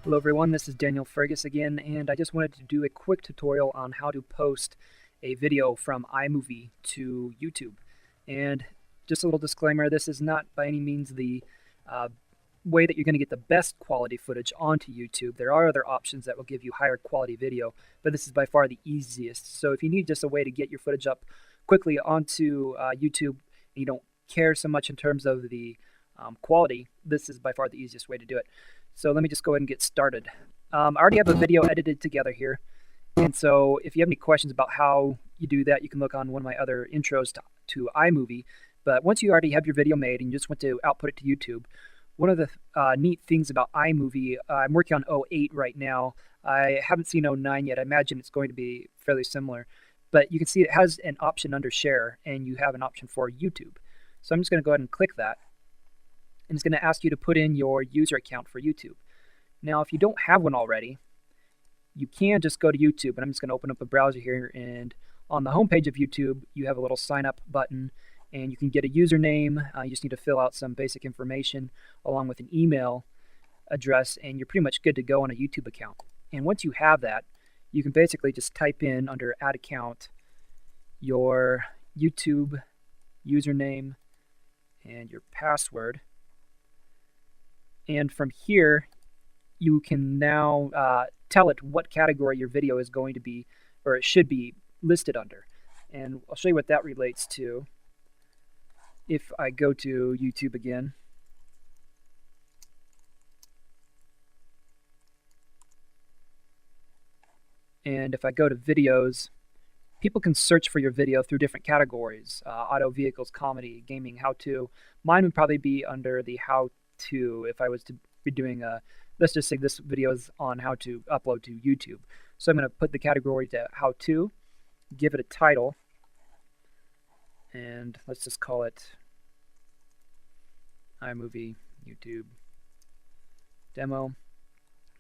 Hello everyone, this is Daniel Fergus again, and I just wanted to do a quick tutorial on how to post a video from iMovie to YouTube. And just a little disclaimer, this is not by any means the way that you're going to get the best quality footage onto YouTube. There are other options that will give you higher quality video, but this is by far the easiest. So if you need just a way to get your footage up quickly onto YouTube, and you don't care so much in terms of the quality, this is by far the easiest way to do it. So let me just go ahead and get started. I already have a video edited together here, and so if you have any questions about how you do that, you can look on one of my other intros to iMovie. But once you already have your video made and you just want to output it to YouTube, one of the neat things about iMovie, I'm working on 08 right now. I haven't seen 09 yet. I imagine it's going to be fairly similar. But you can see it has an option under Share, and you have an option for YouTube. So I'm just going to go ahead and click that. And it's going to ask you to put in your user account for YouTube. Now, if you don't have one already, you can just go to YouTube, and I'm just going to open up a browser here, and on the homepage of YouTube, you have a little sign up button, and you can get a username. You just need to fill out some basic information along with an email address, and you're pretty much good to go on a YouTube account. And once you have that, you can basically just type in under Add Account your YouTube username and your password. And from here, you can now tell it what category your video is going to be, or it should be listed under. And I'll show you what that relates to. If I go to YouTube again, and if I go to videos, people can search for your video through different categories: auto, vehicles, comedy, gaming, how-to. Mine would probably be under the how-to if I was to be doing a, let's just say this video is on how to upload to YouTube. So I'm going to put the category to how-to, give it a title, and let's just call it iMovie YouTube demo.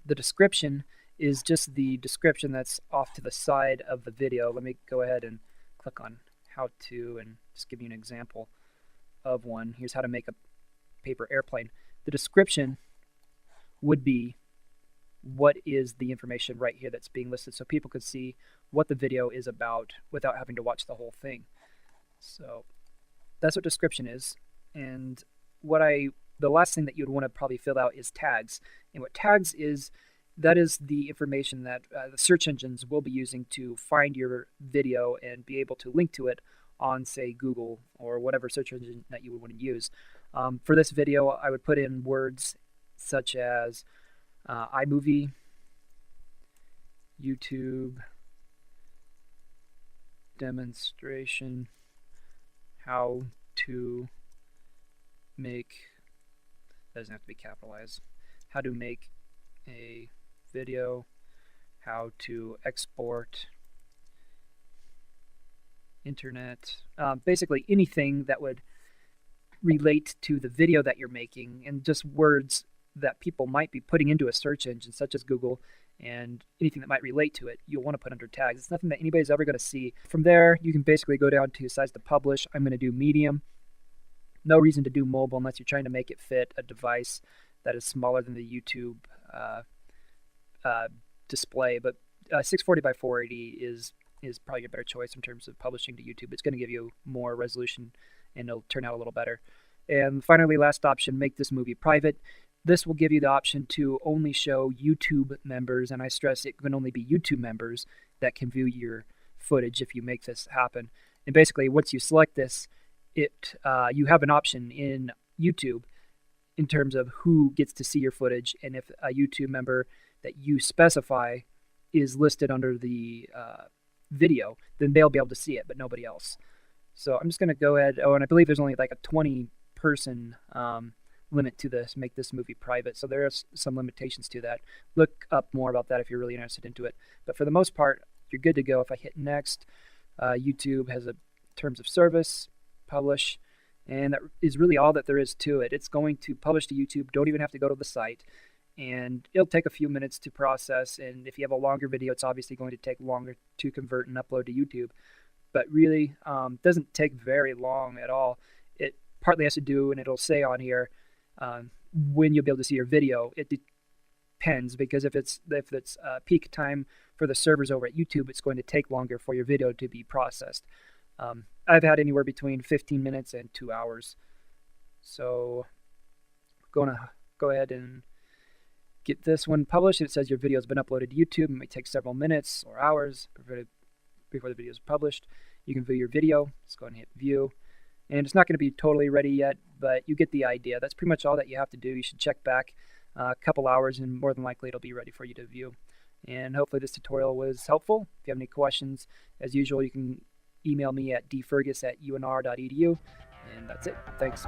The description is just the description that's off to the side of the video. Let me go ahead and click on how to and just give you an example of one. Here's how to make a paper airplane. The description would be what is the information right here that's being listed, so people could see what the video is about without having to watch the whole thing. So that's what description is. And the last thing that you'd want to probably fill out is tags. And what tags is, that is the information that the search engines will be using to find your video and be able to link to it on, say, Google or whatever search engine that you would want to use. For this video, I would put in words such as iMovie, YouTube, demonstration, how to make, doesn't have to be capitalized, how to make a video, how to export internet, basically anything that would relate to the video that you're making, and just words that people might be putting into a search engine such as Google, and anything that might relate to it you'll want to put under tags. It's nothing that anybody's ever going to see. From there, you can basically go down to size to publish. I'm going to do medium. No reason to do mobile unless you're trying to make it fit a device that is smaller than the YouTube display, but 640 by 480 is probably a better choice in terms of publishing to YouTube. It's going to give you more resolution and it'll turn out a little better. And finally, last option, make this movie private. This will give you the option to only show YouTube members, and I stress it can only be YouTube members that can view your footage if you make this happen. And basically, once you select this, you have an option in YouTube in terms of who gets to see your footage, and if a YouTube member that you specify is listed under the video, then they'll be able to see it, but nobody else. So I'm just going to go ahead, and I believe there's only like a 20-person limit to this, make this movie private, so there are some limitations to that. Look up more about that if you're really interested into it. But for the most part, you're good to go. If I hit next, YouTube has a terms of service, publish, and that is really all that there is to it. It's going to publish to YouTube. Don't even have to go to the site, and it'll take a few minutes to process, and if you have a longer video, it's obviously going to take longer to convert and upload to YouTube. But really, doesn't take very long at all. It partly has to do, and it'll say on here when you'll be able to see your video. depends, because if it's peak time for the servers over at YouTube, it's going to take longer for your video to be processed. I've had anywhere between 15 minutes and 2 hours. So I'm going to go ahead and get this one published. It says your video has been uploaded to YouTube. It may take several minutes or hours before the video is published. You can view your video. Let's go ahead and hit view. And it's not going to be totally ready yet, but you get the idea. That's pretty much all that you have to do. You should check back a couple hours, and more than likely it'll be ready for you to view. And hopefully this tutorial was helpful. If you have any questions, as usual, you can email me at dfergus@unr.edu. And that's it. Thanks.